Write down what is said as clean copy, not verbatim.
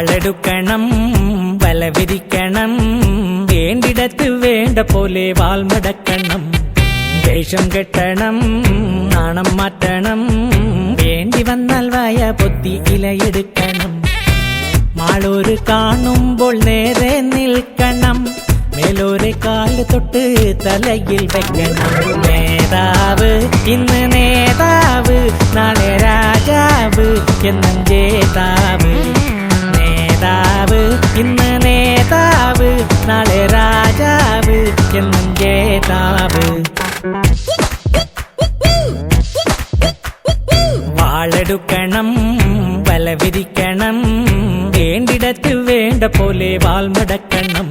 വാളെടുക്കണം വലവിരിക്കണം വേണ്ടിടത്ത് വേണ്ട പോലെ വാൾമടക്കണം ദേഷ്യം കെട്ടണം നാണം മാറ്റണം വേണ്ടി വന്നാൽ വായ പൊത്തി ഇലയെടുക്കണം മാളൂര് കാണുമ്പോൾ നേരെ നിൽക്കണം മേലോരെ കാല് തൊട്ട് തലയിൽ വെക്കണം നേതാവ് ഇന്ന് നേതാവ് നാളെ രാജാവ് എന്നും ജേതാവ് നേതാവ് ഇന്ന് നേതാവ് നാളെ രാജാവ് എന്നും ജേതാവ് വാളെടുക്കണം വലവിരിക്കണം വേണ്ടിടത്ത് വേണ്ട പോലെ വാൾമടക്കണം